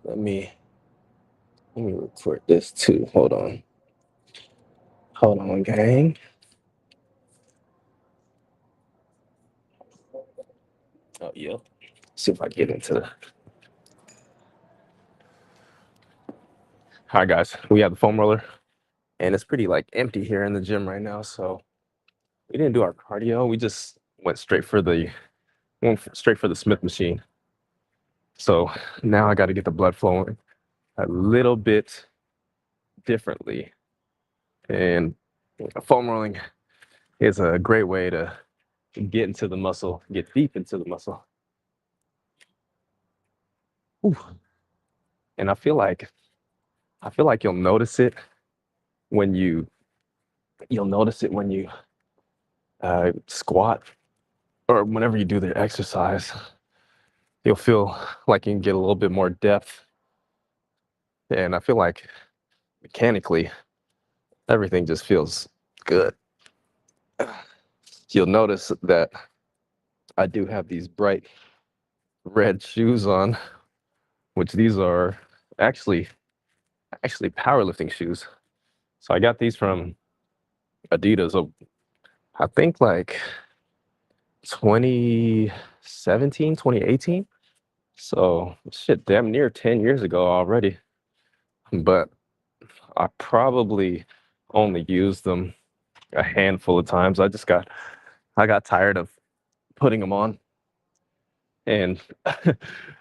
Let me record this too. Hold on. Hold on, gang. Oh, yep. See if I get into the. All right, guys. We have the foam roller, and it's pretty like empty here in the gym right now. So we didn't do our cardio. We just went straight for the Smith machine. So now I got to get the blood flowing a little bit differently, and foam rolling is a great way to get into the muscle, get deep into the muscle. Ooh. And I feel like when you you'll notice it when you squat or whenever you do the exercise. You'll feel like you can get a little bit more depth, and I feel like mechanically everything just feels good. You'll notice that I do have these bright red shoes on, which these are actually actually powerlifting shoes. So I got these from Adidas. I think like 2017, 2018. So shit, damn near 10 years ago already. But I probably only used them a handful of times. I got tired of putting them on, and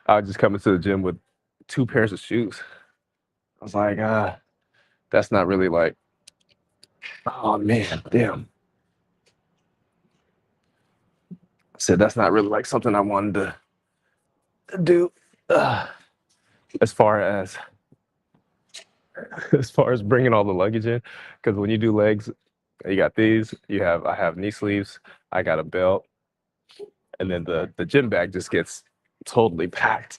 I would just come into the gym with two pairs of shoes. I was like, that's not really like, oh man, damn. I said that's not really like something I wanted to do. Uh, as far as as far as bringing all the luggage in, because when you do legs, you got these. I have knee sleeves. I got a belt, and then the gym bag just gets totally packed.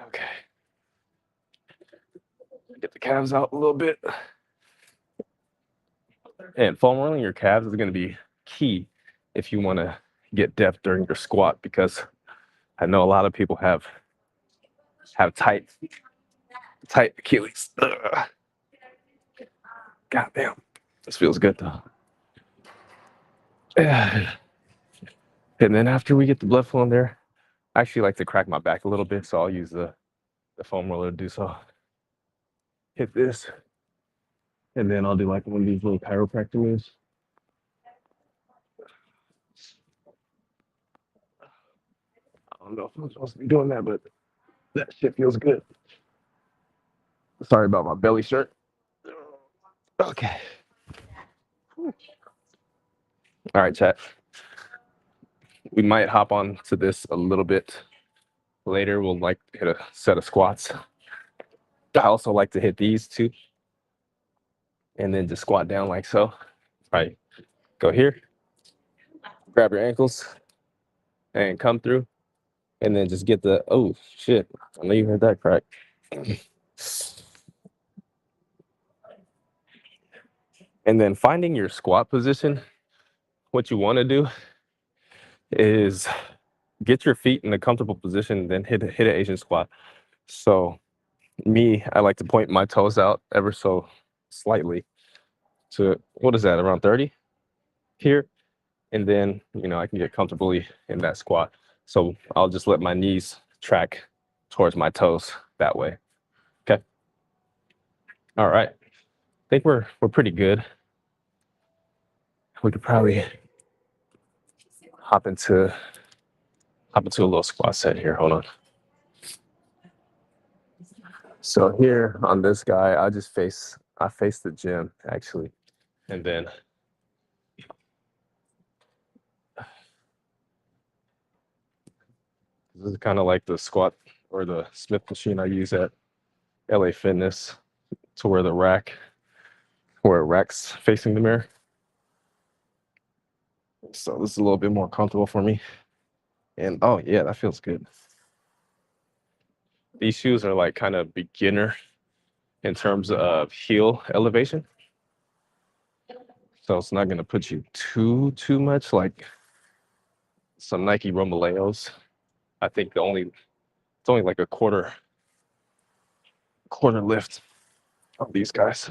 Okay, get the calves out a little bit. And foam rolling your calves is going to be key if you want to get depth during your squat, because I know a lot of people have tight Achilles. Ugh. God damn, this feels good though. And then after we get the blood flowing there, I actually like to crack my back a little bit, so I'll use the foam roller to do so. Hit this, and then I'll do like one of these little chiropractor moves. I don't know if I'm supposed to be doing that, but that shit feels good. Sorry about my belly shirt. Okay. All right, chat. We might hop on to this a little bit later. We'll like hit a set of squats. I also like to hit these too, and then just squat down like so. All right, go here, grab your ankles, and come through, and then just get the, oh shit, I know you heard that crack. And then finding your squat position, what you want to do is get your feet in a comfortable position, then hit an Asian squat. So me, I like to point my toes out ever so slightly to, what is that, around 30 here, and then I can get comfortably in that squat. So I'll just let my knees track towards my toes that way. Okay. All right. I think we're pretty good. We could probably hop into a little squat set here. Hold on. So here on this guy, I face the gym actually, and then this is kind of like the squat or the Smith machine I use at LA Fitness, to where it racks facing the mirror. So this is a little bit more comfortable for me. And oh yeah, that feels good. These shoes are like kind of beginner in terms of heel elevation. So it's not gonna put you too much like some Nike Romaleos. I think the only It's only like a quarter lift on these guys.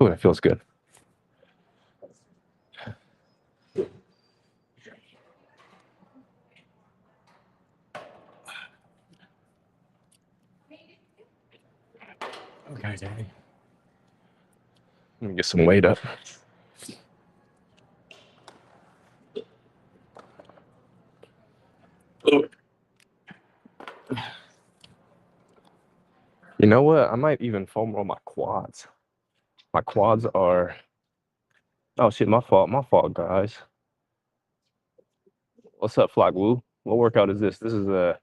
Ooh, that feels good. Okay, Danny. Let me get some weight up. You know what? I might even foam roll my quads. My quads are. Oh shit! My fault, guys. What's up, Flock Woo? What workout is this? This is a.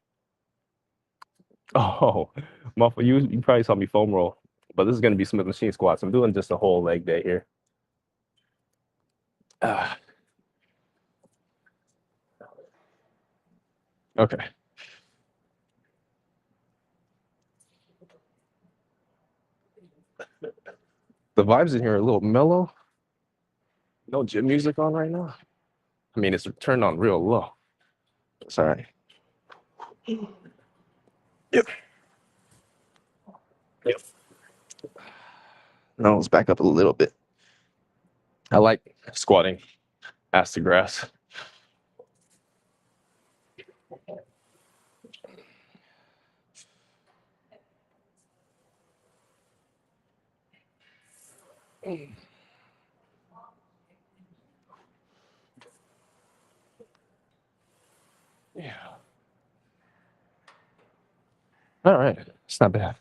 Oh, my you probably saw me foam roll, but this is gonna be Smith machine squats. I'm doing just a whole leg day here. Okay. The vibes in here are a little mellow. No gym music on right now. I mean, it's turned on real low. It's all right. Yep. Yep. No, let's back up a little bit. I like squatting ass to grass. Yeah. All right. It's not bad.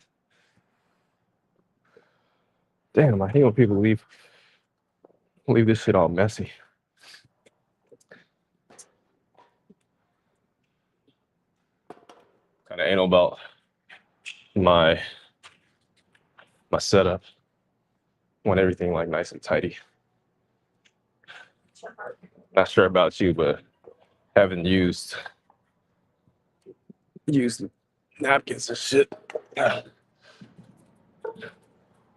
Damn, I hate when people leave this shit all messy. Kind of anal about my setup. Want everything like nice and tidy. Not sure about you, but haven't used napkins and shit.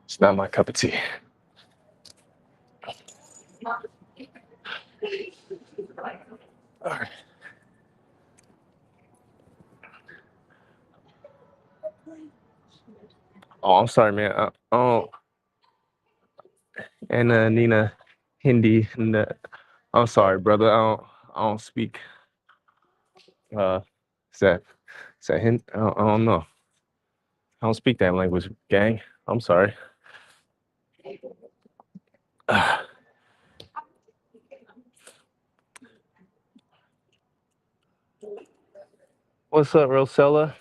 It's not my cup of tea. All right. Oh, I'm sorry, man. Oh, and Nina Hindi. And, I'm sorry, brother. I don't speak. Is that Hindi? I don't know. I don't speak that language, gang. I'm sorry. What's up, Rosella?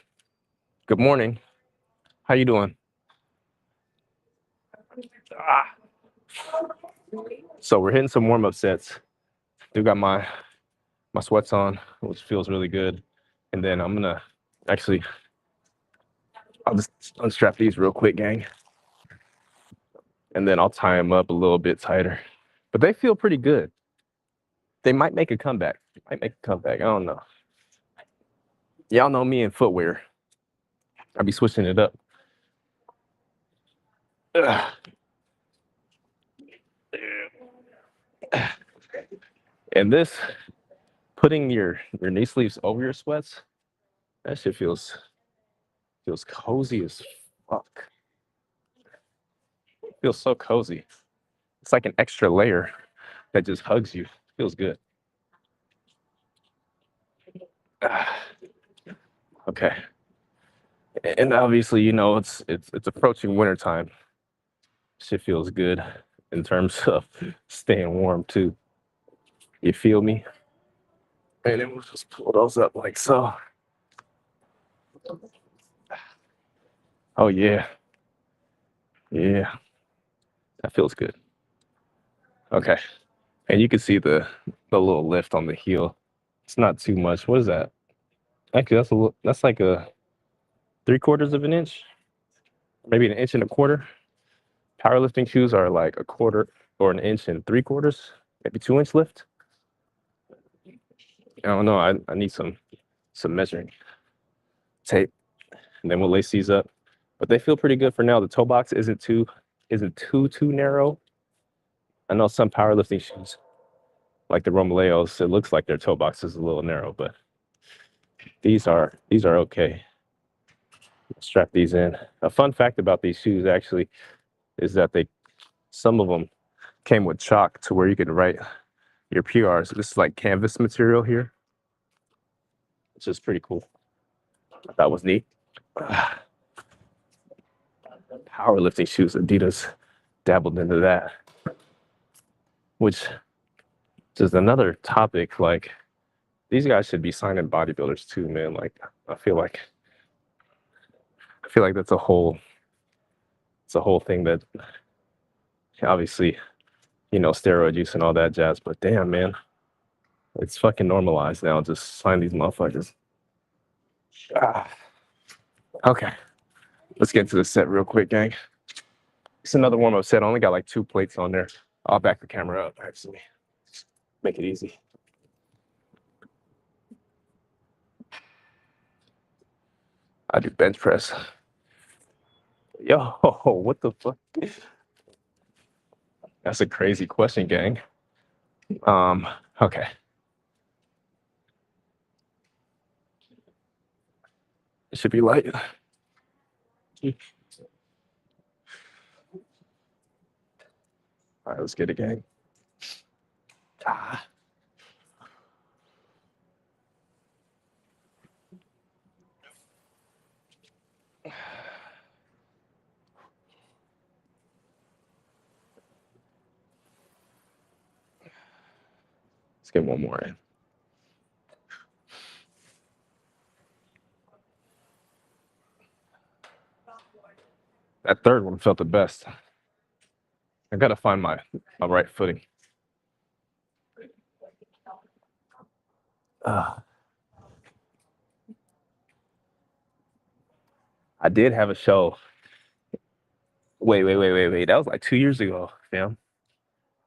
Good morning. How you doing? Ah. So we're hitting some warm-up sets. Do got my sweats on, which feels really good. And then I'm gonna actually, I'll just unstrap these real quick, gang. And then I'll tie them up a little bit tighter. But they feel pretty good. They might make a comeback. I don't know. Y'all know me in footwear. I'll be switching it up. Ugh. And this, putting your knee sleeves over your sweats, that shit feels cozy as fuck. Feels so cozy. It's like an extra layer that just hugs you. Feels good. Okay. And obviously, you know, it's approaching wintertime. Shit feels good in terms of staying warm too. You feel me? And then we'll just pull those up like so. Oh yeah. Yeah. That feels good. Okay. And you can see the little lift on the heel. It's not too much. What is that? Actually, that's like a 3/4 of an inch, maybe an inch and a quarter. Powerlifting shoes are like a quarter or an inch and 3/4, maybe 2 inch lift. I don't know. I need some measuring tape, and then we'll lace these up. But they feel pretty good for now. The toe box isn't too narrow. I know some powerlifting shoes, like the Romaleos, it looks like their toe box is a little narrow, but These are okay. Strap these in. A fun fact about these shoes actually is that some of them came with chalk to where you could write your PRs. This is like canvas material here, which is pretty cool. That was neat. Powerlifting shoes, Adidas dabbled into that, which is another topic. Like these guys should be signing bodybuilders too, man. Like I feel like that's it's a whole thing that obviously, steroid use and all that jazz, but damn man, it's fucking normalized now. Just sign these motherfuckers. Ah, okay. Let's get into the set real quick, gang. It's another warm-up set. I only got like 2 plates on there. I'll back the camera up, actually. Make it easy. I do bench press. Yo, what the fuck? That's a crazy question, gang. Okay. It should be light. All right, let's get it, gang. Ah. Let's get one more in. That third one felt the best. I gotta find my right footing. I did have a show. Wait. That was like 2 years ago, fam.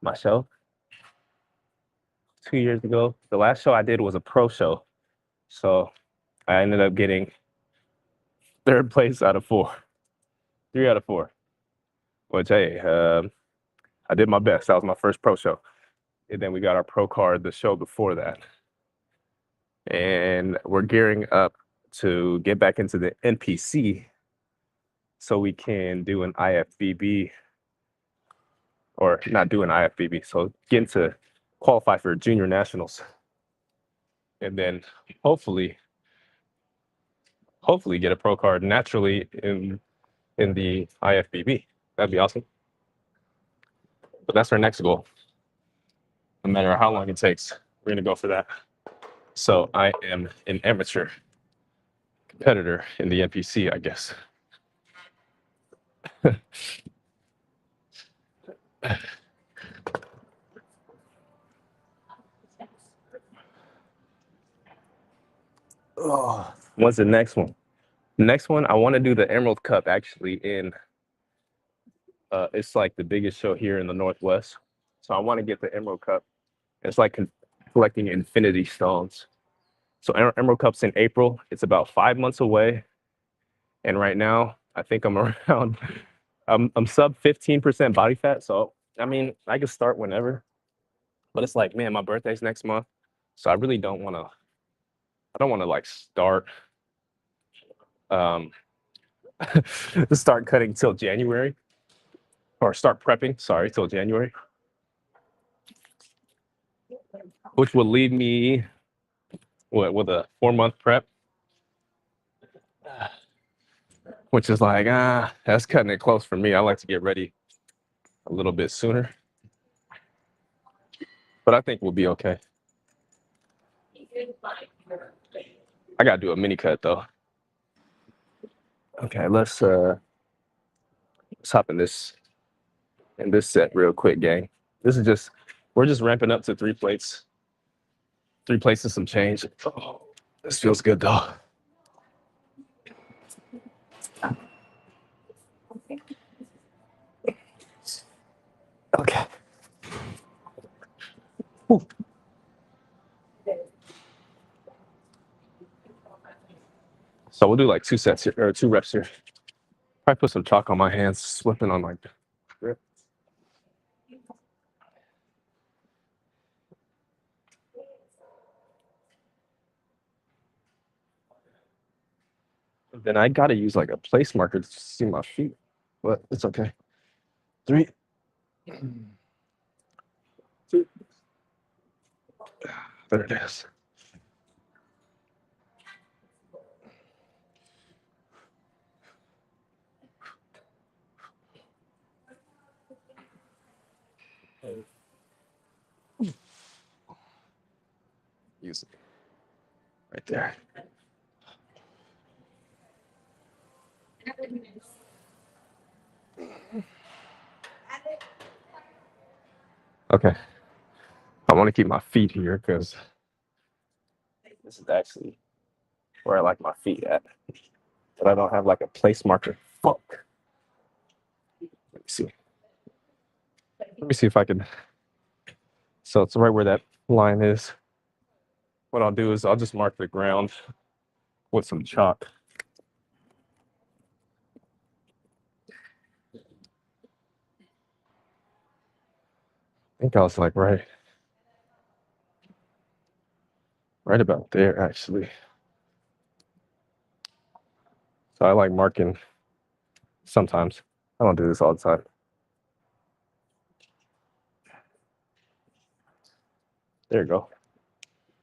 My show. 2 years ago. The last show I did was a pro show. So I ended up getting third place out of 4. 3 out of 4. Which hey, I did my best. That was my first pro show. And then we got our pro card the show before that. And we're gearing up to get back into the NPC so we can do an IFBB, or not do an IFBB, so get into qualify for junior nationals. And then hopefully get a pro card naturally in the IFBB. That'd be awesome. But that's our next goal. No matter how long it takes, we're gonna go for that. So I am an amateur competitor in the NPC, I guess. Oh, what's the next one? Next one, I want to do the Emerald Cup actually in it's like the biggest show here in the Northwest. So I want to get the Emerald Cup. It's like collecting infinity stones. So Emerald Cup's in April. It's about 5 months away. And right now, I think I'm around I'm sub 15% body fat. So I mean, I can start whenever. But it's like, man, my birthday's next month. So I really don't want to like start start cutting till January, or start prepping, sorry, till January, which will leave me with a 4-month prep, which is like, that's cutting it close for me. I like to get ready a little bit sooner, but I think we'll be okay. I gotta do a mini cut though. Okay, let's hop in this set real quick, gang. We're just ramping up to 3 plates. 3 plates and some change. Oh, this feels good though. Okay. Whew. So we'll do like 2 sets here, or 2 reps here. Probably put some chalk on my hands, slipping on my grip. Then I gotta use like a place marker to see my feet, but it's okay. 3, 2, there it is. Use it right there. Okay, I want to keep my feet here because this is actually where I like my feet at, but I don't have like a place marker. Fuck. Let me see. Let me see if I can. So it's right where that line is. What I'll do is I'll just mark the ground with some chalk. I think I was like right about there actually. So I like marking sometimes. I don't do this all the time. There you go.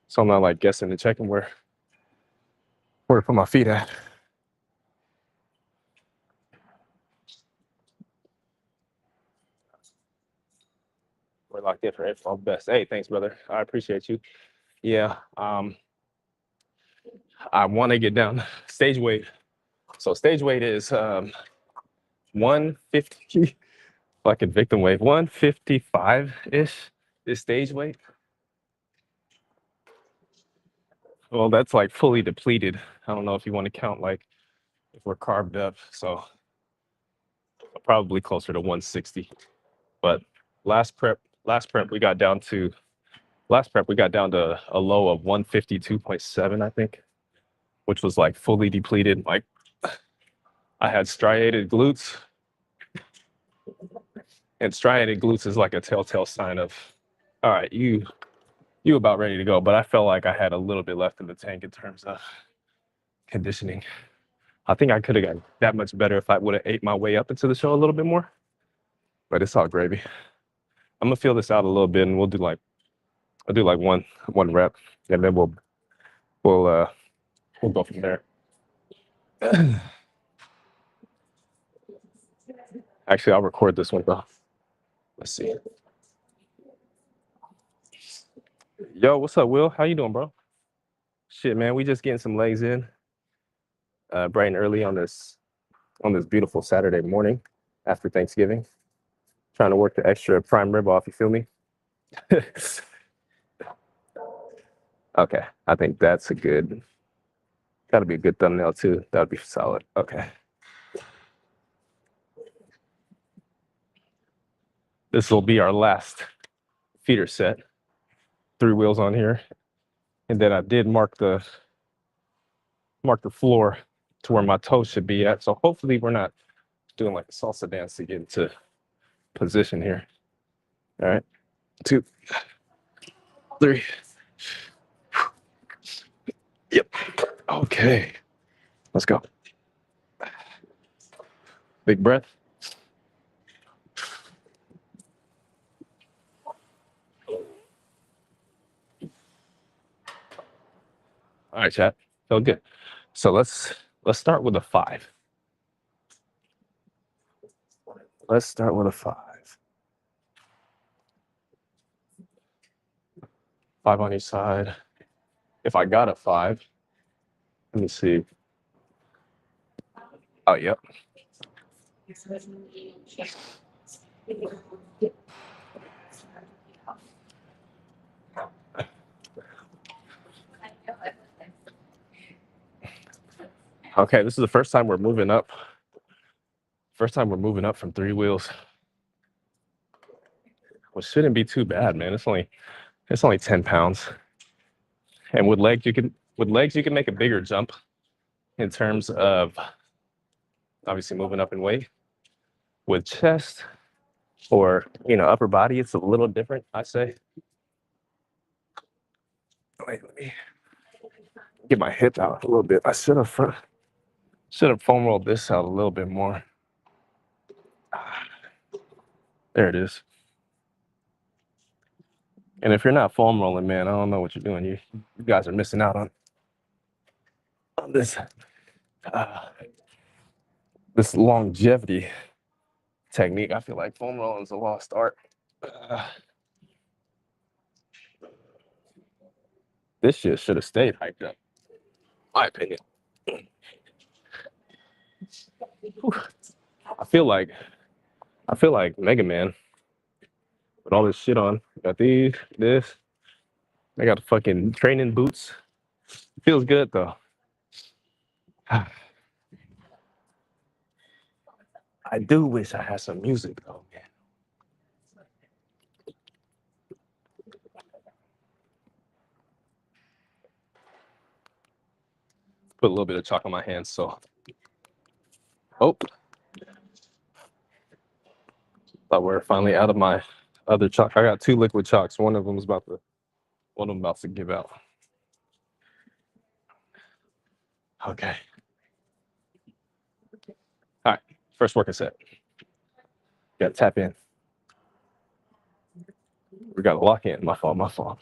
So I'm not like guessing and checking where to put my feet at. We're locked in for info best. Hey, thanks, brother. I appreciate you. Yeah. I want to get down stage weight. So stage weight is 150, fucking victim weight, 155-ish is stage weight. Well, that's like fully depleted. I don't know if you want to count like if we're carved up. So probably closer to 160. But last prep we got down to a low of 152.7, I think, which was like fully depleted. Like I had striated glutes, and striated glutes is like a telltale sign of, all right, you about ready to go. But I felt like I had a little bit left in the tank in terms of conditioning. I think I could have gotten that much better if I would have ate my way up into the show a little bit more. But it's all gravy. I'm gonna feel this out a little bit, and I'll do like one rep, and then we'll go from there. Actually, I'll record this one though. Let's see. Yo, what's up, Will? How you doing, bro? Shit, man, we just getting some legs in, bright and early on this beautiful Saturday morning after Thanksgiving. Trying to work the extra prime rib off. You feel me? Okay, I think that's gotta be a good thumbnail too. That would be solid. Okay. This will be our last feeder set. 3 wheels on here. And then I did mark the floor to where my toes should be at. So hopefully we're not doing like a salsa dance to get into position here. All right. 2, 3. Yep. Okay. Let's go. Big breath. All right, chat. Feel good. So let's start with a 5. Let's start with a 5. 5 on each side. If I got a 5, let me see. Oh, yep. Okay, this is the first time we're moving up. First time we're moving up from 3 wheels. Which shouldn't be too bad, man. It's only 10 pounds. And with legs you can make a bigger jump in terms of obviously moving up in weight. With chest or upper body, it's a little different, I say. Wait, let me get my hip out a little bit. I should have front. Should have foam rolled this out a little bit more. There it is. And if you're not foam rolling, man, I don't know what you're doing. You guys are missing out on this this longevity technique. I feel like foam rolling is a lost art. This shit should have stayed hyped up, my opinion. I feel like Mega Man with all this shit on. Got these, this. I got the fucking training boots. Feels good though. I do wish I had some music though, man. Put a little bit of chalk on my hands, so. Oh. Thought we're finally out of my other chalk. I got 2 liquid chalks. One of them about to give out. Okay. All right. First working set. Got to tap in. We got to lock in. My fault.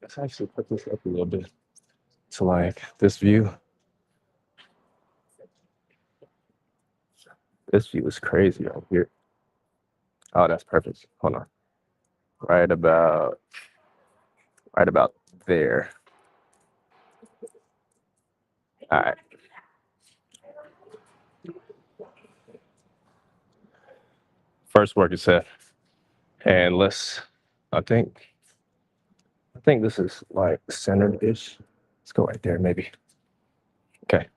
Let's actually put this up a little bit to like this view. This view is crazy right here. Oh, that's perfect. Hold on. Right about there. All right. First working set. And I think this is like centered-ish. Let's go right there, maybe. Okay.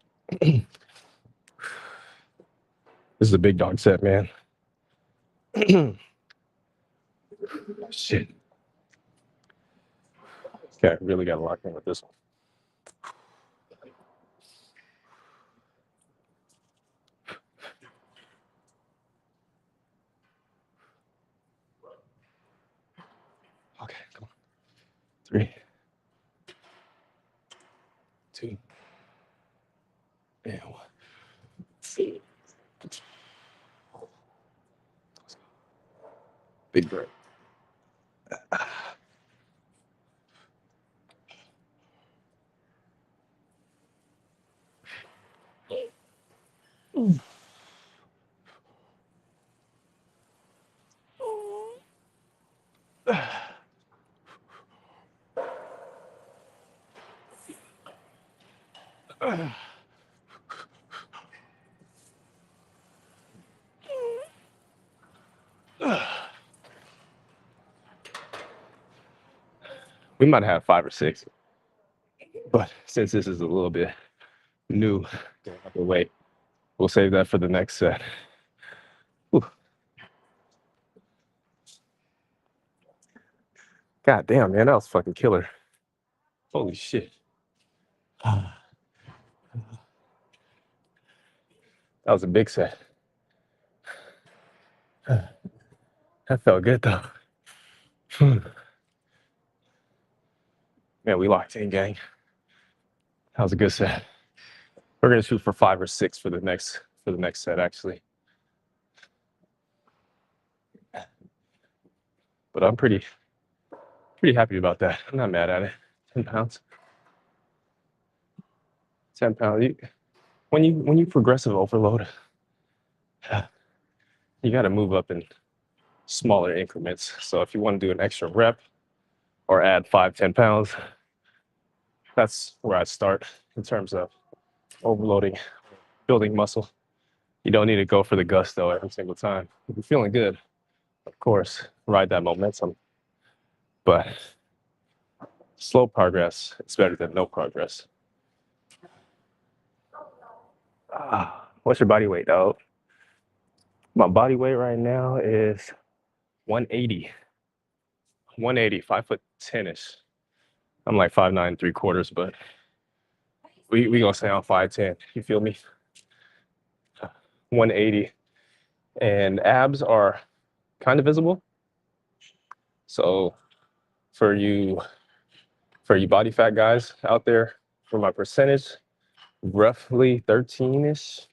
This is a big dog set, man. Shit. Okay, really got to lock in with this one. Okay, come on. 3, 2, and 1. Big break. We might have 5 or 6, but since this is a little bit new, wait, we'll save that for the next set. Whew. God damn, man, that was fucking killer. Holy shit. That was a big set. That felt good though. Man, we locked in, gang. That was a good set. We're gonna shoot for 5 or 6 for the next set, actually. But I'm pretty happy about that. I'm not mad at it. 10 pounds. 10 pounds. When you progressive overload, you got to move up in smaller increments. So if you want to do an extra rep or add 5, 10 pounds, that's where I start in terms of overloading, building muscle. You don't need to go for the gusto every single time. If you're feeling good, of course, ride that momentum. But slow progress is better than no progress. What's your body weight, dog? My body weight right now is 180. 180, 5'10"-ish. I'm like 5'9", 3/4, but we gonna stay on 5'10". You feel me? 180, and abs are kind of visible. So for you body fat guys out there, for my percentage, roughly 13-ish.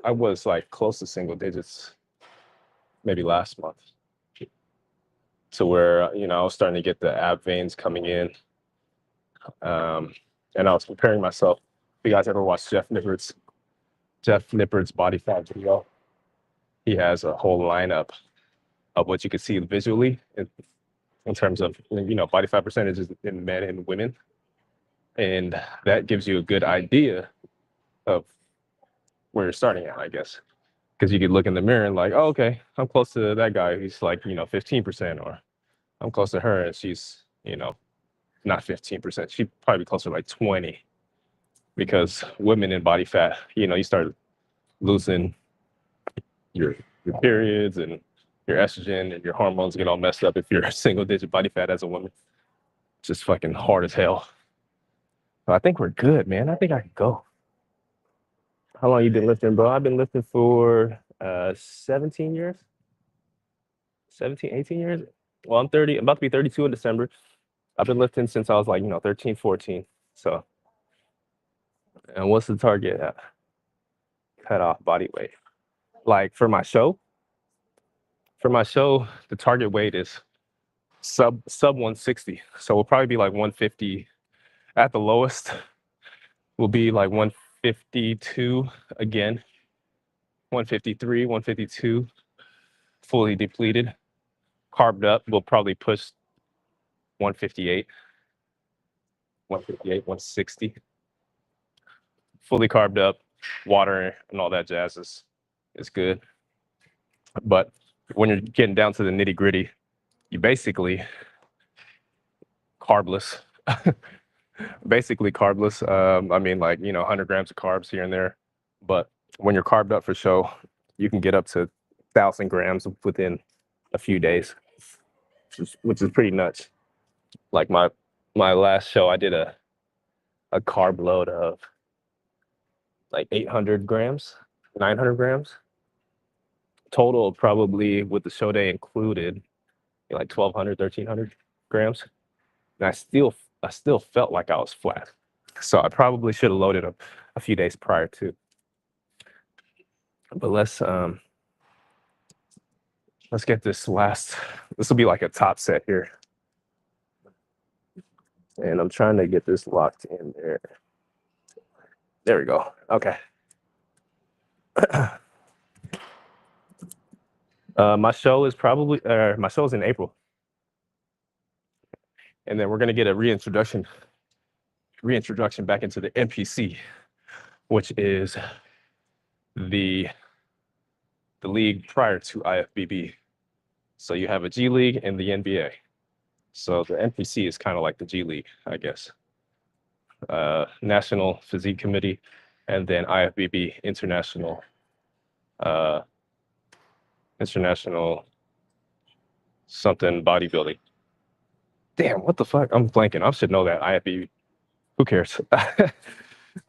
I was like close to single digits maybe last month, to where I was starting to get the ab veins coming in. And I was comparing myself. If you guys ever watched Jeff Nippard's body fat video, he has a whole lineup of what you can see visually in terms of body fat percentages in men and women, and that gives you a good idea of where you're starting at, I guess. Because you could look in the mirror and like, oh, okay, I'm close to that guy. He's like 15%, or I'm close to her and she's not 15%. She'd probably be closer to like 20, because women in body fat, you start losing your periods, and your estrogen and your hormones get all messed up if you're a single digit body fat as a woman. It's just fucking hard as hell. So I think we're good, man. I think I can go. How long you been lifting, bro? I've been lifting for 17 years. 17, 18 years. Well, I'm 30, I'm about to be 32 in December. I've been lifting since I was like, 13, 14. So, and what's the target at? Cut off body weight. Like for my show, the target weight is sub 160. So we'll probably be like 150 at the lowest. Will be like 152 again, 153, 152, fully depleted. Carved up, we'll probably push 158, 158, 160. Fully carved up, water and all that jazz is good. But when you're getting down to the nitty gritty, you basically carbless. Basically carbless. I mean, like 100 grams of carbs here and there. But when you're carved up for show, you can get up to 1,000 grams within a few days, which is pretty nuts. Like my last show, I did a carb load of like 800 grams, 900 grams total, probably with the show day included, like 1,200, 1,300 grams. And I still felt like I was flat. So I probably should have loaded a few days prior to. But let's get this last. This will be like a top set here, and I'm trying to get this locked in there. There we go. Okay. My show is in April, and then we're gonna get a reintroduction back into the NPC, which is the league prior to IFBB. So you have a G League and the NBA. So the NPC is kind of like the G League, I guess. National Physique Committee, and then IFBB, International something bodybuilding. Damn, what the fuck? I'm blanking. I should know that. IFBB. Who cares?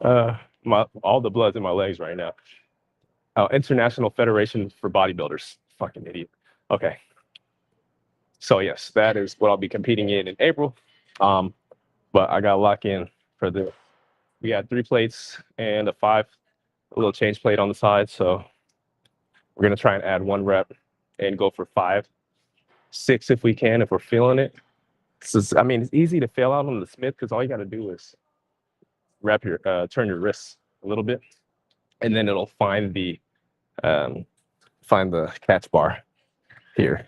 All the blood's in my legs right now. Oh, International Federation for Bodybuilders. Fucking idiot. Okay. So yes, that is what I'll be competing in April. But I got to lock in for we got 3 plates and a little change plate on the side. So we're gonna try and add 1 rep and go for 5, 6 if we can, if we're feeling it. I mean, it's easy to fail out on the Smith because all you got to do is turn your wrists a little bit, and then it'll find the catch bar here.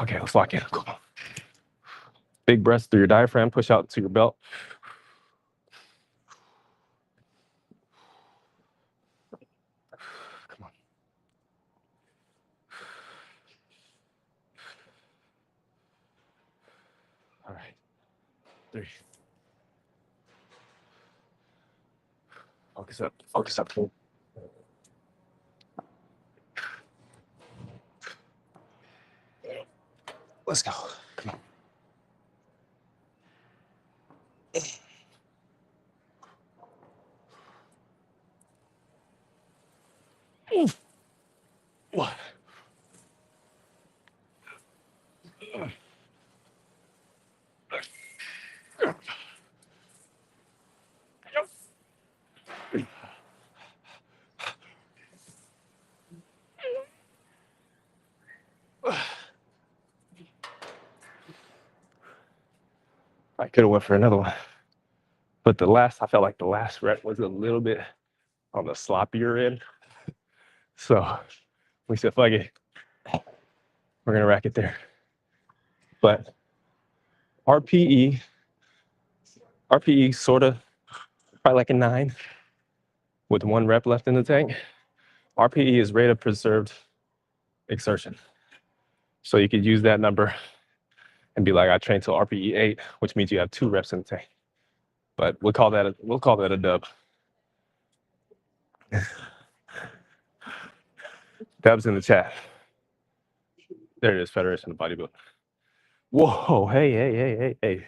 Okay, let's lock in. Come on. Big breaths through your diaphragm. Push out to your belt. Come on. All right. 3. Focus up. Focus up. Let's go. Come on. What? could have went for another one. But I felt like the last rep was a little bit on the sloppier end. So we said, fuck it. We're gonna rack it there. But RPE sort of probably like a 9 with 1 rep left in the tank. RPE is rate of preserved exertion. So you could use that number and be like, I trained till RPE 8, which means you have 2 reps in the tank. But we'll call that a dub. Dubs in the chat. There it is, Federation of Bodybuilding. Whoa, hey.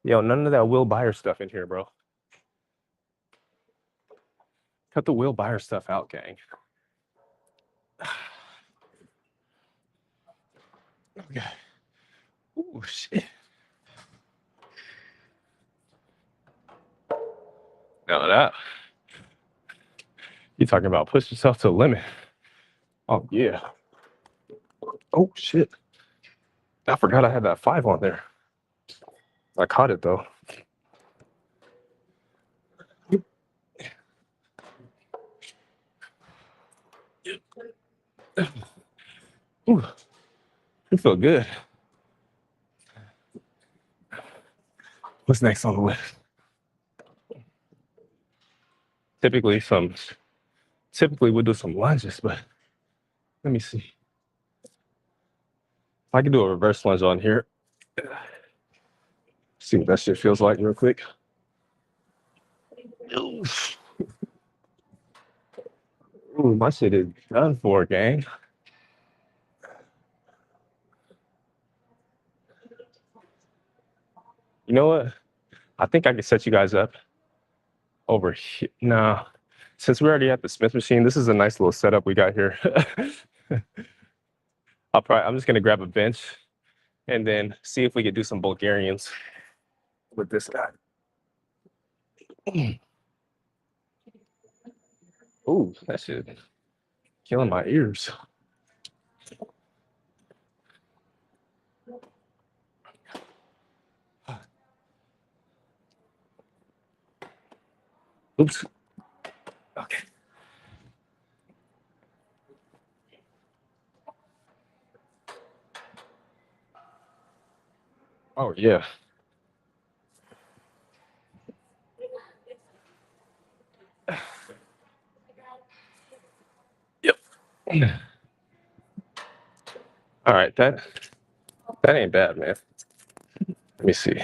Yo, none of that Will Byers stuff in here, bro. Cut the Will Byers stuff out, gang. Okay. Oh, shit. No, that. You talking about push yourself to the limit. Oh, yeah. Oh, shit. I forgot I had that 5 on there. I caught it, though. Ooh, you feel good. What's next on the list? Typically we'll do some lunges, but let me see. If I can do a reverse lunge on here. See what that shit feels like real quick. Ooh, my shit is done for, gang. You know what? I think I can set you guys up over here. Nah, since we're already at the Smith machine, this is a nice little setup we got here. I'm just gonna grab a bench and then see if we could do some Bulgarians with this guy. Ooh, that shit killing my ears. Oops. Okay. Oh yeah. Yep. All right, that ain't bad, man. Let me see.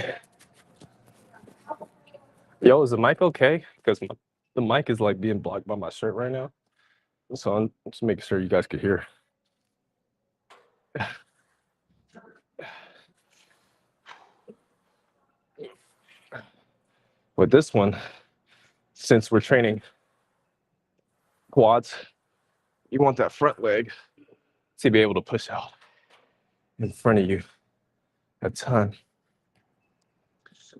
Yo, is the mic okay? Because the mic is like being blocked by my shirt right now. So I'm just making sure you guys could hear. With this one, since we're training quads, you want that front leg to be able to push out in front of you a ton.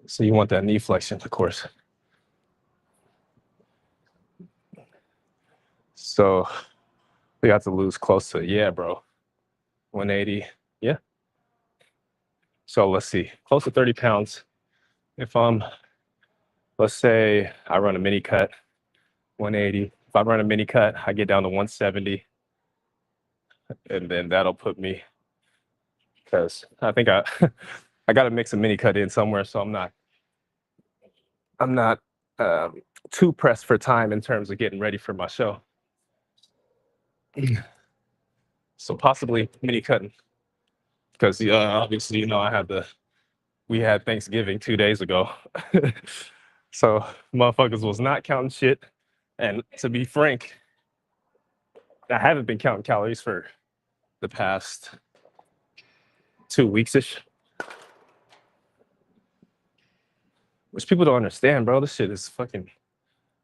So you want that knee flexion, of course. So we got to lose close to, yeah, bro, 180. Yeah. So let's see, close to 30 pounds. If let's say I run a mini cut, 180. If I run a mini cut, I get down to 170. And then that'll put me, because I think I got to mix a mini cut in somewhere. So I'm not too pressed for time in terms of getting ready for my show. So possibly mini cutting, because obviously, you know, we had Thanksgiving 2 days ago. So motherfuckers was not counting shit. And to be frank, I haven't been counting calories for the past 2 weeks-ish. Which people don't understand, bro. This shit is fucking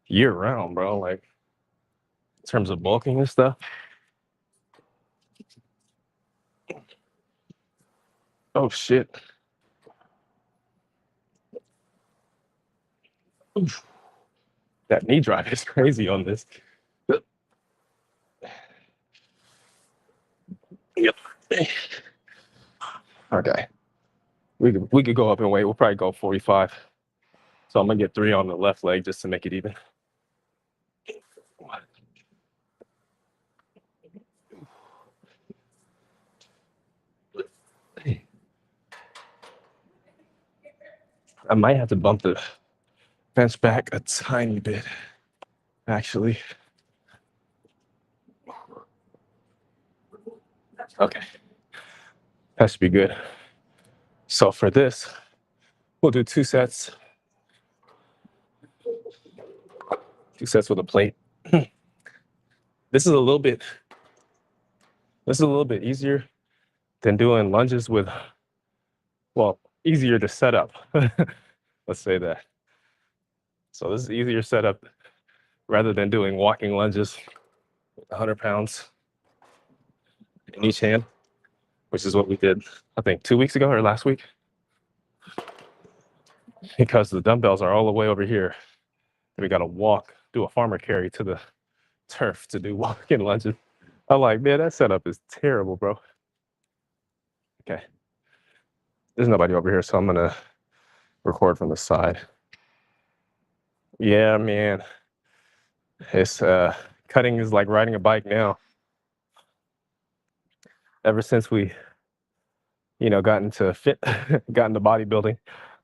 year round, bro. Like, in terms of bulking and stuff. Oh shit. Oof. That knee drive is crazy on this. Yep. Okay. We could go up in weight. We'll probably go 45. So I'm gonna get 3 on the left leg just to make it even. I might have to bump the bench back a tiny bit, actually. Okay, that should be good. So for this, we'll do 2 sets. 2 sets with a plate. This is a little bit easier than doing lunges with, well, easier to set up. Let's say that. So this is easier setup rather than doing walking lunges with 100 pounds in each hand, which is what we did, I think 2 weeks ago or last week. Because the dumbbells are all the way over here. We got to walk, do a farmer carry to the turf to do walking lunges. I'm like, man, that setup is terrible, bro. Okay. There's nobody over here, so I'm going to record from the side. Yeah, man. It's cutting is like riding a bike now. Ever since we, got into bodybuilding,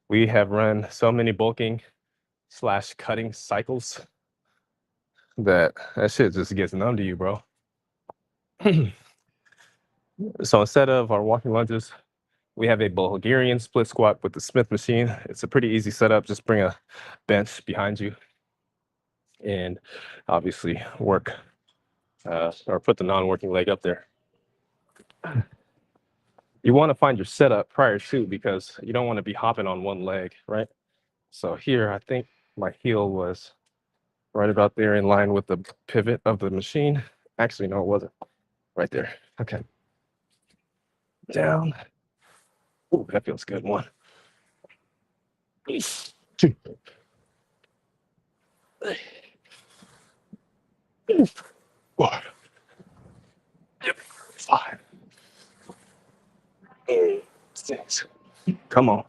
we have run so many bulking/cutting cycles that shit just gets numb to you, bro. So instead of our walking lunges, we have a Bulgarian split squat with the Smith machine. It's a pretty easy setup. Just bring a bench behind you and obviously work or put the non-working leg up there. You want to find your setup prior to, because you don't want to be hopping on one leg, right? So here, I think my heel was right about there in line with the pivot of the machine. Actually, no, it wasn't. Right there. Okay. Down. Ooh, that feels good. 1, 2, 4, 5, 6. Come on.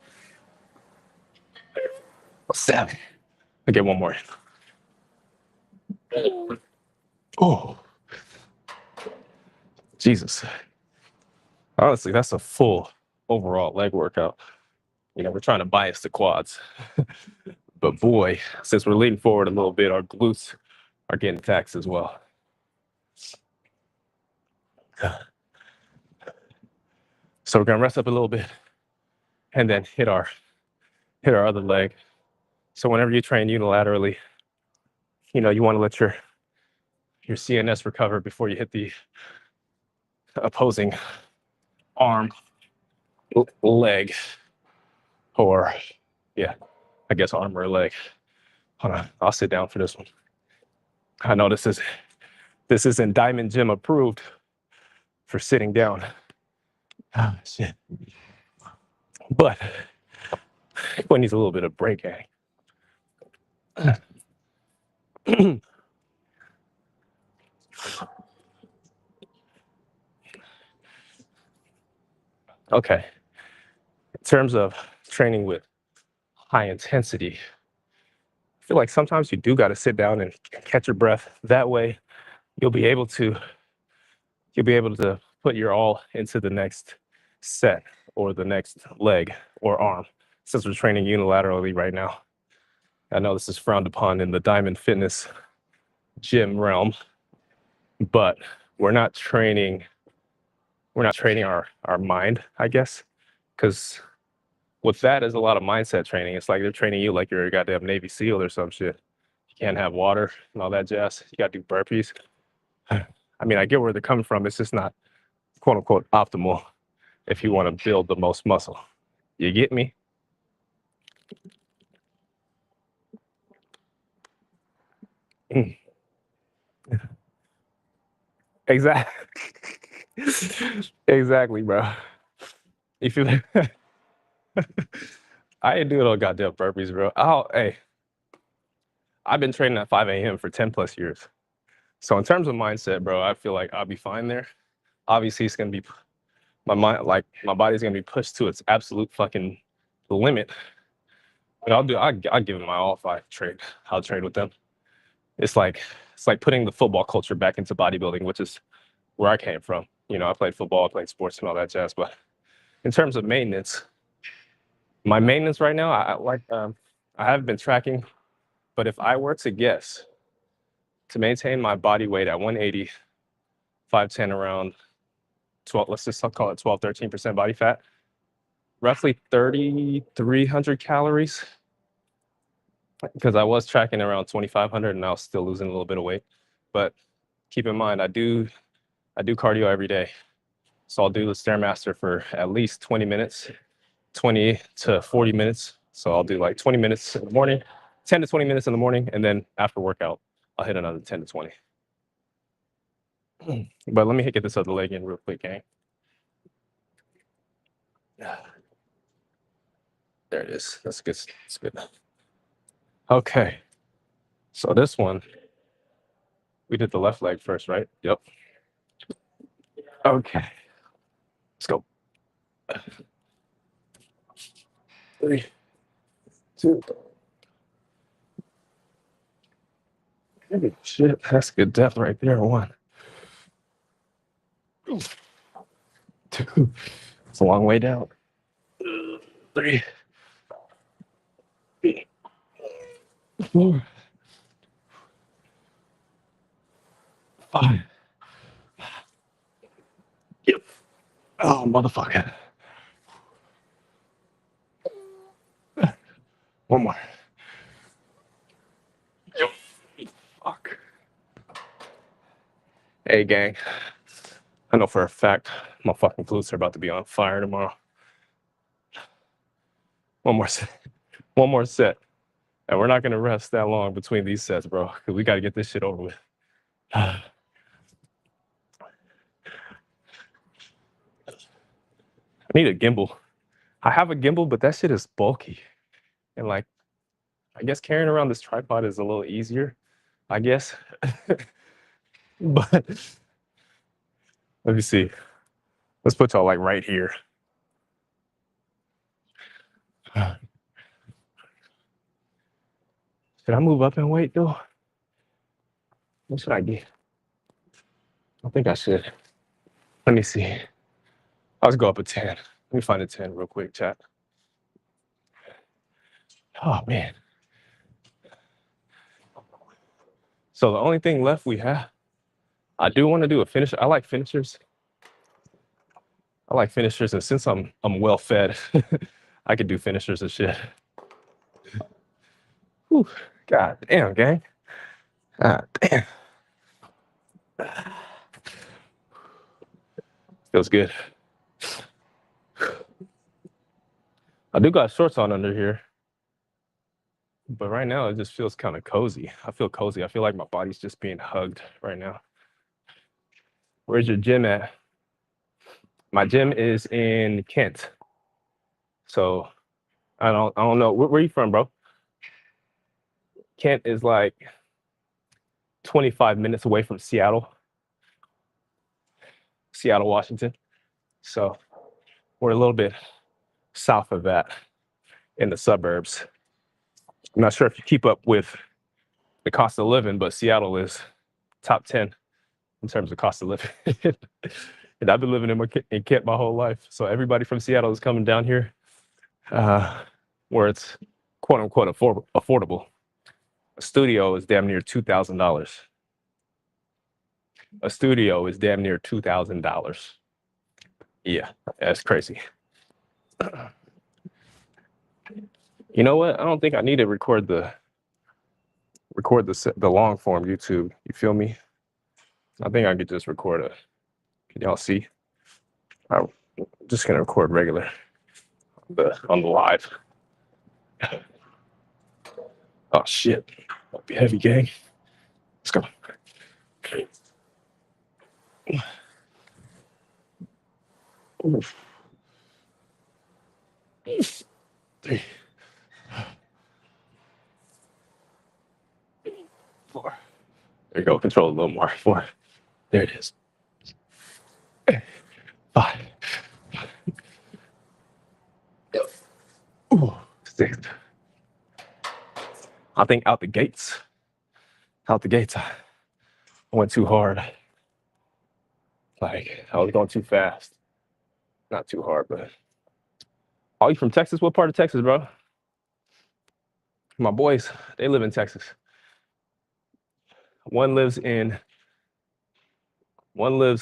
7. I get 1 more in. Oh, Jesus. Honestly, that's a full overall leg workout. We're trying to bias the quads. But boy, since we're leaning forward a little bit, our glutes are getting taxed as well. So we're gonna rest up a little bit and then hit our other leg. So whenever you train unilaterally, you want to let your CNS recover before you hit the opposing arm, leg, or I guess arm or leg. Hold on, I'll sit down for this one. I know this isn't Diamond Gym approved for sitting down. Ah, shit. But one needs a little bit of break, Okay. In terms of training with high intensity, I feel like sometimes you do got to sit down and catch your breath. That way, you'll be able to put your all into the next set or the next leg or arm, since we're training unilaterally right now. I know this is frowned upon in the Diamond Fitness gym realm, but we're not training our mind, I guess, because with that is a lot of mindset training. It's like they're training you like you're a goddamn Navy SEAL or some shit. You can't have water and all that jazz. You got to do burpees. I mean, I get where they're coming from. It's just not quote unquote optimal if you want to build the most muscle. You get me? Exactly. Exactly, bro. If you I ain't doing no goddamn burpees, bro. Hey, I've been training at 5 a.m. for 10 plus years. So in terms of mindset, bro, I feel like I'll be fine there. Obviously, it's gonna be my mind, like my body's gonna be pushed to its absolute fucking limit. But I'll give it my all if I trade. I'll trade with them. It's like putting the football culture back into bodybuilding, which is where I came from. You know, I played football, I played sports and all that jazz. But in terms of maintenance, my maintenance right now, I haven't been tracking, but if I were to guess to maintain my body weight at 180, 5'10", around 12, let's just call it 12, 13% body fat, roughly 3,300 calories, because I was tracking around 2,500 and I was still losing a little bit of weight. But keep in mind, I do cardio every day. So I'll do the Stairmaster for at least 20 minutes, 20 to 40 minutes. So I'll do like 20 minutes in the morning, 10 to 20 minutes in the morning, and then after workout, I'll hit another 10 to 20. But let me get this other leg in real quick, gang. There it is. That's good. That's good. Okay. So this one, we did the left leg first, right? Yep. Okay. Let's go. 3, 2. Holy shit, that's good depth right there. 1, 2. It's a long way down. 3, 4, 5. Yep. Oh, motherfucker. One more. Yep. Fuck. Hey, gang. I know for a fact my fucking glutes are about to be on fire tomorrow. One more set. One more set. And we're not going to rest that long between these sets, bro, because we got to get this shit over with. I need a gimbal. I have a gimbal, but that shit is bulky. And like, I guess carrying around this tripod is a little easier, I guess. But let me see. Let's put y'all like right here. Should I move up in weight though? What should I get? I think I should. Let me see. Let's go up a 10. Let me find a 10 real quick, chat. Oh man. So the only thing left we have, I do want to do a finisher. I like finishers. And since I'm well fed, I could do finishers and shit. Whew. God damn, gang. God damn. Feels good. I do got shorts on under here, but right now it just feels kind of cozy. I feel cozy. I feel like my body's just being hugged right now. Where's your gym at? My gym is in Kent. So I don't know. Where are you from, bro? Kent is like 25 minutes away from Seattle, Washington. So we're a little bit south of that in the suburbs. I'm not sure if you keep up with the cost of living, but Seattle is top 10 in terms of cost of living. And I've been living in Kent my whole life. So everybody from Seattle is coming down here where it's quote unquote affordable. A studio is damn near $2,000. A studio is damn near $2,000. Yeah, that's crazy. You know what? I don't think I need to record the long form YouTube. You feel me? I think I could just record a. Can y'all see? I'm just gonna record regular on the live. Oh shit! Might be heavy, gang. Let's go. 3, 4. There you go. Control a little more. 4. There it is. 5, Ooh, 6. I think out the gates, I went too hard. Like I was going too fast. Not too hard, but. Oh, you from Texas? What part of Texas, bro? My boys, they live in Texas. One lives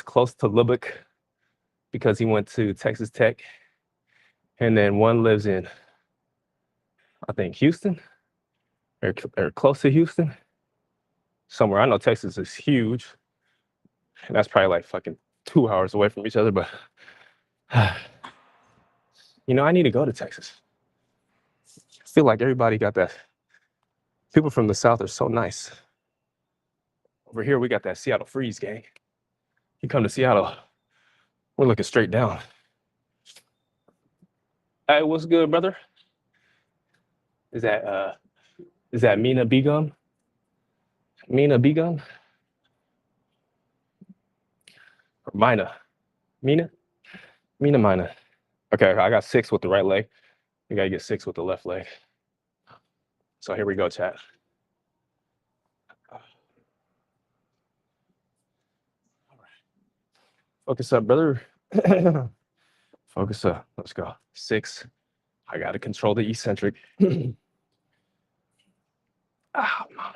close to Lubbock because he went to Texas Tech. And then one lives in, I think, Houston or close to Houston. Somewhere. I know Texas is huge. And that's probably like fucking 2 hours away from each other, but you know, I need to go to Texas. I feel like everybody got that. People from the South are so nice. Over here, we got that Seattle freeze, gang. You come to Seattle, we're looking straight down. Hey, what's good, brother? Is that Mina Begum? Mina Begum? Or Mina? Mina? Mina Mina. Okay, I got 6 with the right leg. You gotta get 6 with the left leg. So here we go, chat. Focus up, brother. Focus up. Let's go. 6. I gotta control the eccentric. Ah, man.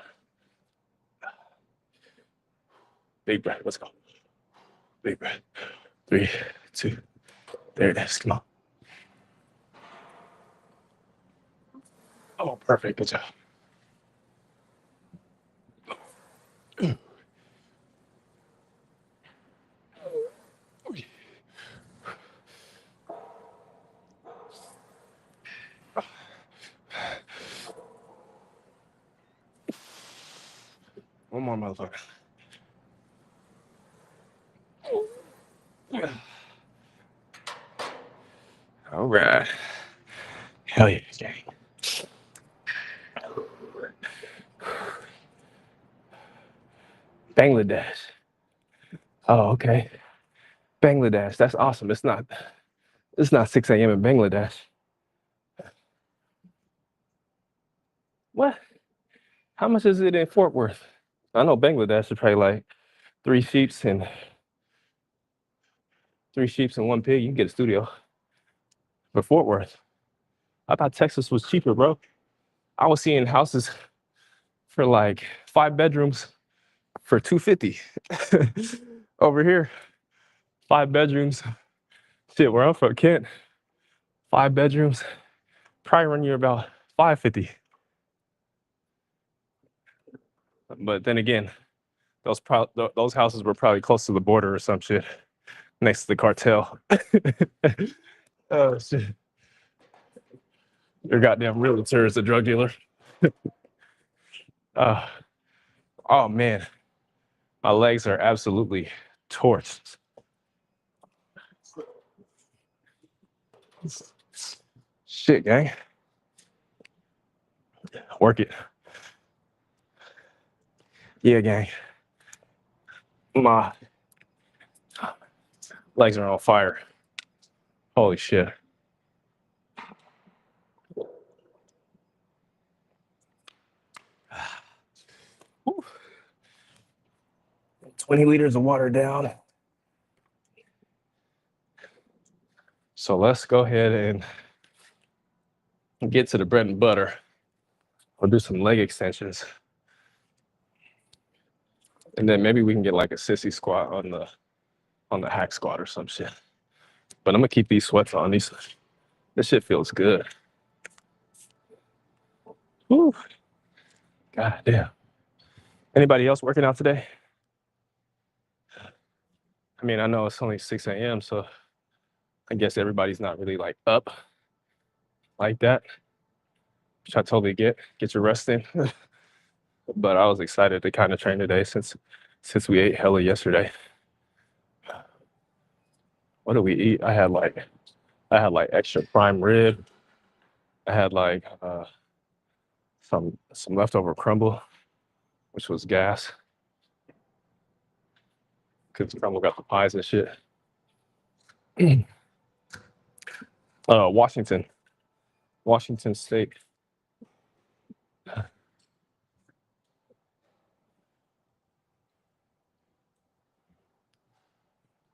Big breath. Let's go. Big breath. 3, 2. There it is. Come on. Oh, perfect. Good job. One more, motherfucker. All right. Hell yeah, gang. Bangladesh. Oh, okay. Bangladesh. That's awesome. It's not 6 a.m. in Bangladesh. What? How much is it in Fort Worth? I know Bangladesh is probably like 3 sheeps and 1 pig. You can get a studio. But Fort Worth, I thought Texas was cheaper, bro. I was seeing houses for like 5 bedrooms for $250. Over here, 5 bedrooms. Shit, where I'm from, Kent, 5 bedrooms, probably run you about $550. But then again, those houses were probably close to the border or some shit, next to the cartel. Oh shit! Your goddamn realtor is a drug dealer. uh, oh man, my legs are absolutely torched. Shit, gang. Work it. Yeah, gang. My legs are on fire. Holy shit. Whew. 20 liters of water down. So let's go ahead and get to the bread and butter. We'll do some leg extensions. And then maybe we can get like a sissy squat on the hack squat or some shit. But I'm gonna keep these sweats on. This shit feels good. Whew. God damn. Anybody else working out today? I mean, I know it's only 6 a.m., so I guess everybody's not really like up like that, which I totally get. Get your rest in. But I was excited to kind of train today since we ate hella yesterday. What did we eat? I had like extra prime rib. I had like some leftover crumble, which was gas. Cause crumble got the pies and shit. Washington. Washington State.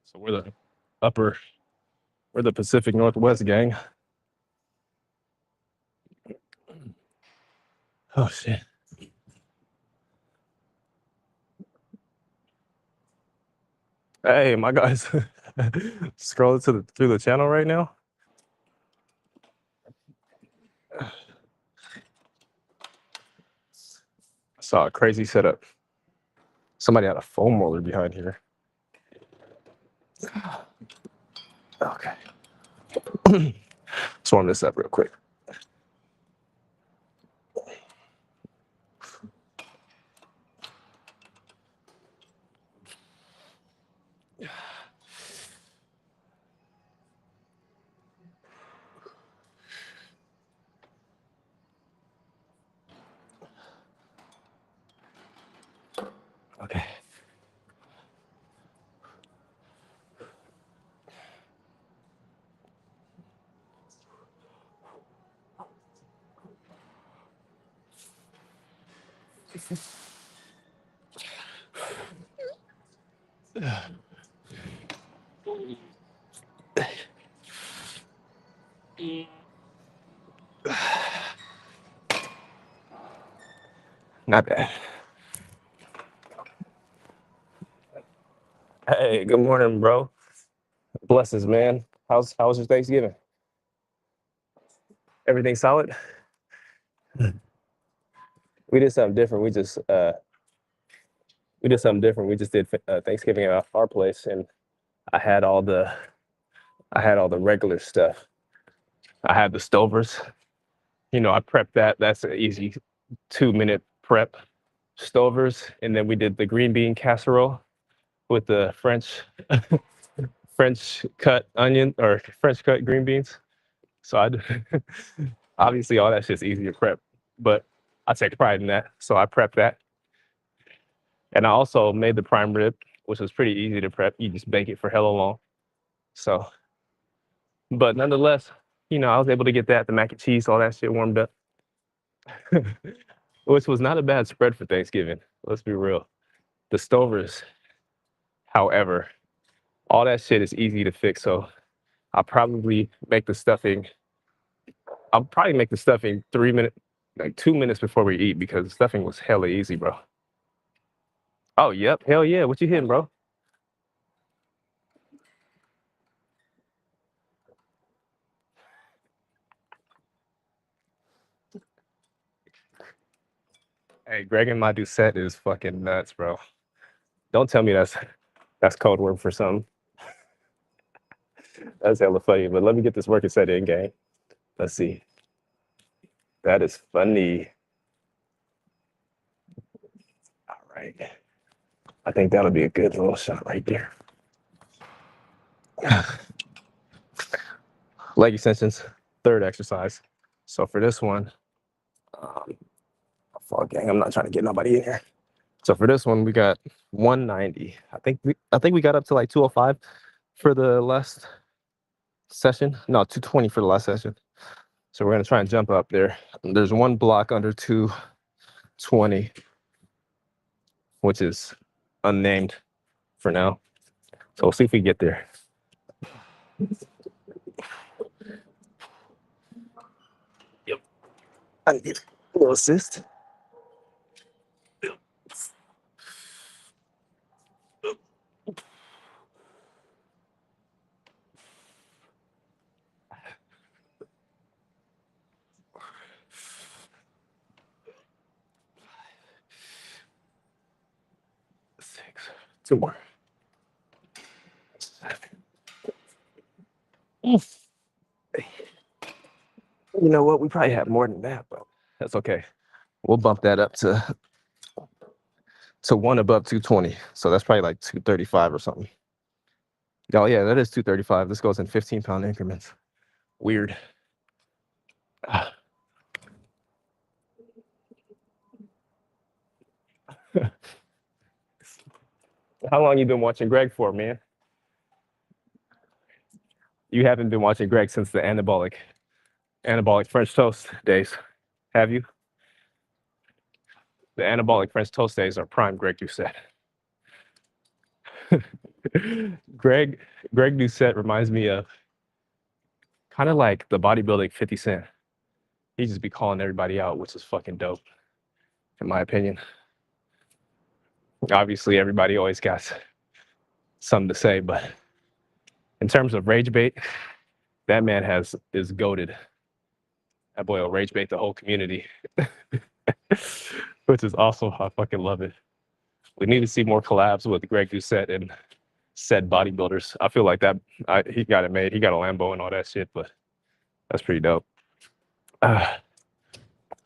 So upper, we're the Pacific Northwest gang. Oh shit. Hey, my guys, scrolling through the channel right now. I saw a crazy setup. Somebody had a foam roller behind here. Okay. Let's warm this up real quick. Okay. Not bad. Hey, good morning, bro. Blessings, man. How was your Thanksgiving? Everything solid? We did something different. We did something different. We just did Thanksgiving at our place, and I had all the I had all the regular stuff. I had the Stovers. I prepped that. That's an easy 2-minute prep. Stovers, and then we did the green bean casserole with the French cut onion or French cut green beans. So obviously all that shit's easy to prep, but I take pride in that. So I prepped that, and I also made the prime rib, which was pretty easy to prep. You just bake it for hella long. So, but nonetheless, I was able to get the mac and cheese, all that shit warmed up, which was not a bad spread for Thanksgiving. Let's be real. The Stovers, however, all that shit is easy to fix. So I'll probably make the stuffing. I'll probably make the stuffing 3 minutes, like 2 minutes before we eat, because the stuffing was hella easy, bro. Oh, yep. Hell yeah. What you hitting, bro? Hey, Greg and my Doucette is fucking nuts, bro. Don't tell me that's code word for something. That's hella funny. But let me get this working set in, gang. Let's see. That is funny. All right. I think that'll be a good little shot right there. Leg extensions, third exercise. So for this one, fuck gang, I'm not trying to get nobody in here. So for this one, we got 190. I think we got up to like 205 for the last session. No, 220 for the last session. So we're gonna try and jump up there. There's one block under 220, which is unnamed for now. So we'll see if we get there. Yep. I need a little assist. Six. Two more. You know what? We probably had more than that, but that's okay. We'll bump that up to one above 220. So that's probably like 235 or something. Oh yeah, that is 235. This goes in 15-pound increments. Weird. How long you been watching Greg for, man? You haven't been watching Greg since the anabolic Anabolic French toast days. Have you? The anabolic French toast days are prime Greg Doucette. Greg Greg Doucette reminds me of kind of like the bodybuilding 50 Cent. He just be calling everybody out, which is fucking dope, in my opinion. Obviously, everybody always got something to say, but in terms of rage bait, that man is goaded. That boy will rage bait the whole community, which is awesome. I fucking love it. We need to see more collabs with Greg Doucette and said bodybuilders. I feel like that he got it made. He got a Lambo and all that shit, but that's pretty dope. Uh,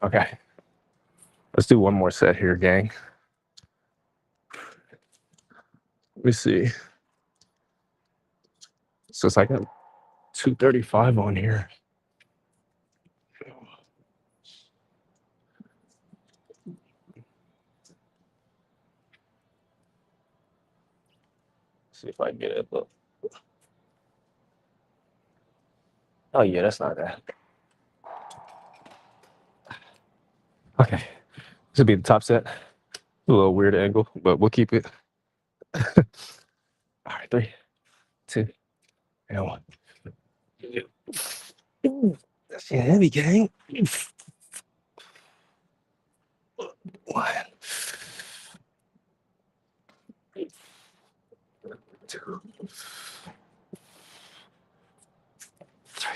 okay, let's do one more set here, gang. Let me see. So it's like a 235 on here. See if I can get it. Look. Oh yeah, that's not bad. Okay, this will be the top set. A little weird angle, but we'll keep it. All right, 3, 2, and 1. That shit heavy, gang. 1, 2, 3.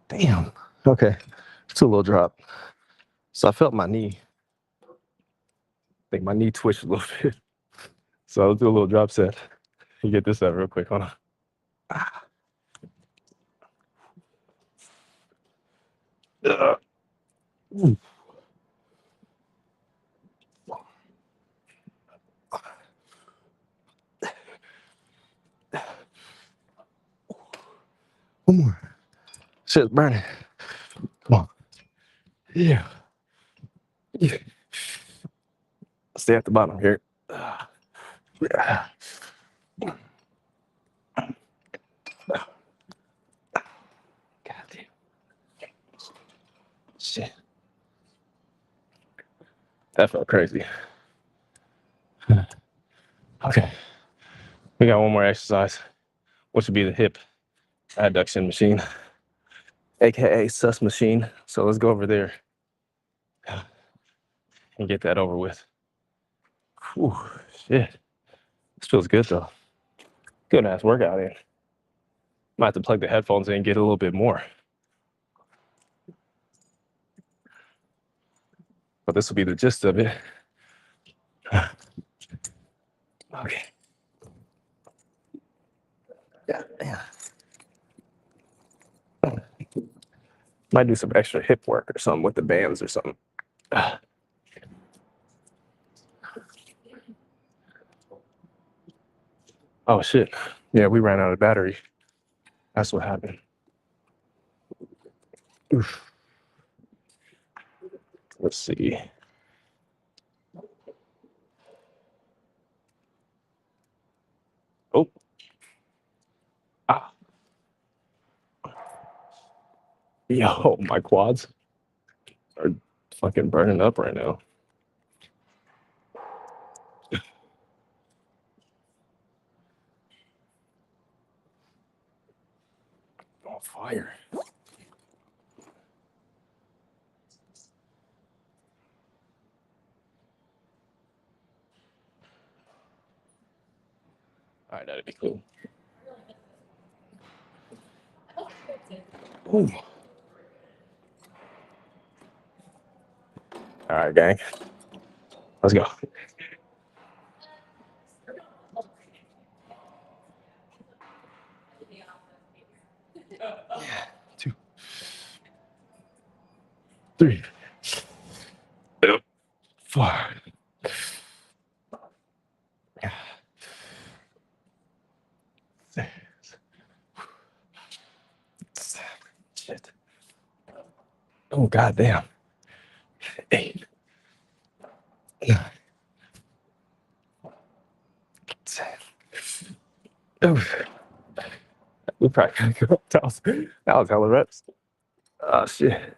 Damn. Okay. It's a little drop. So I felt my knee. I think my knee twitched a little bit. So I'll do a little drop set. You get this out real quick. Hold on. One more. Shit's burning. Come on. Yeah. Stay at the bottom here. God damn. Shit. That felt crazy. Okay. We got one more exercise, which would be the hip adduction machine, aka sus machine. So let's go over there and get that over with. Whew, shit. This feels good though. Good ass workout in. Might have to plug the headphones in and get a little bit more. But this will be the gist of it. Okay. Yeah. Might do some extra hip work or something with the bands or something. Oh shit. Yeah, we ran out of battery. That's what happened. Oof. Let's see. Oh. Ah. Yo, my quads are fucking burning up right now. On fire. All right, that'd be cool. Ooh. All right, gang. Let's go. Yeah. 2, 3, 4. Yeah. 6. 7. Shit. Oh goddamn. 8. 9. We probably gotta go. That was hella reps. Oh shit.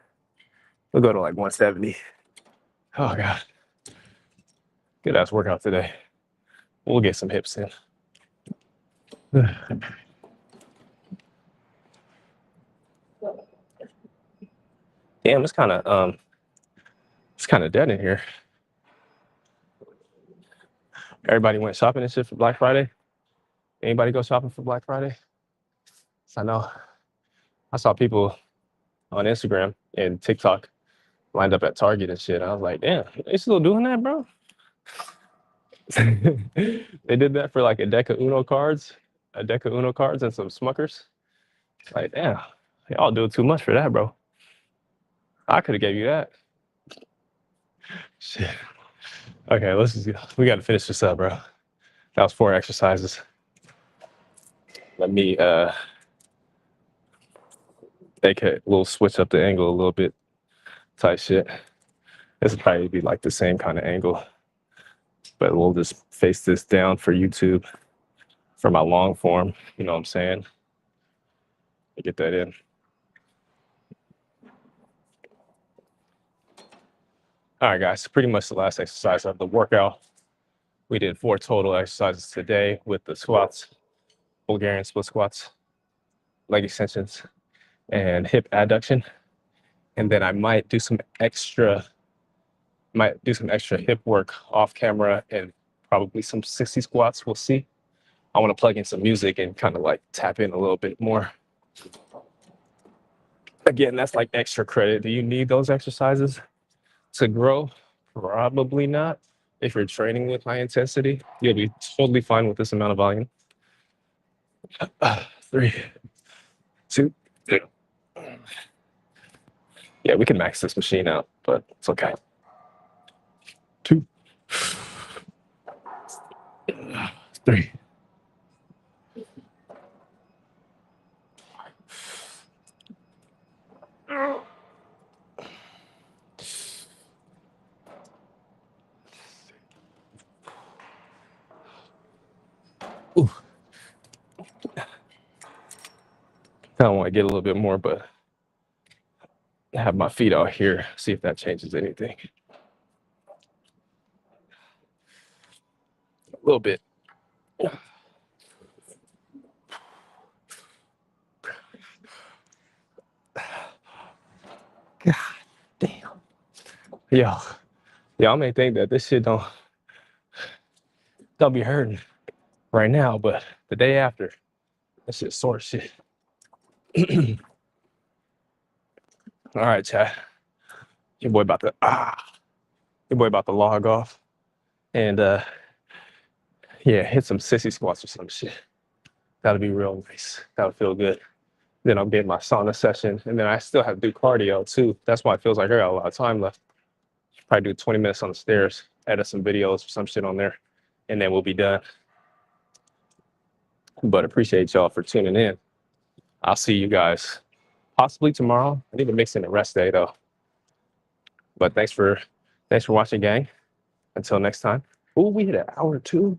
We'll go to like 170. Oh god. Good ass workout today. We'll get some hips in. Damn, it's kind of dead in here. Everybody went shopping and shit for Black Friday. Anybody go shopping for Black Friday? So I know I saw people on Instagram and TikTok lined up at Target and shit. I was like, damn, they still doing that, bro? They did that for like a deck of Uno cards, and some Smuckers. Like, damn, y'all doing too much for that, bro. I could have gave you that. Shit. Okay, we got to finish this up, bro. That was 4 exercises. Let me make a little switch up the angle a little bit type shit. This will probably be like the same kind of angle, but we'll just face this down for YouTube for my long form. You know what I'm saying? Get that in. All right, guys, pretty much the last exercise of the workout. We did 4 total exercises today with the squats, Bulgarian split squats, leg extensions, and hip adduction. And then I might do some extra hip work off camera and probably some 60 squats. We'll see. I want to plug in some music and kind of like tap in a little bit more. Again, that's like extra credit. Do you need those exercises to grow? Probably not. If you're training with high intensity, you'll be totally fine with this amount of volume. 3, 2. Yeah, we can max this machine out, but it's okay. 2, 3. Ooh. I want to get a little bit more, but I have my feet out here. See if that changes anything. A little bit. God damn. Yo, y'all may think that this shit don't be hurting right now, but the day after, this shit sore shit. All right, chat. Your boy about to log off and yeah, hit some sissy squats or some shit. That'll be real nice. That'll feel good. Then I'll get my sauna session, and then I still have to do cardio too. That's why it feels like I got a lot of time left. Probably do 20 minutes on the stairs, edit some videos or some shit on there, and then we'll be done. But appreciate y'all for tuning in. I'll see you guys possibly tomorrow. I need to mix in a rest day though. But thanks for watching, gang. Until next time. Ooh, we hit an hour too.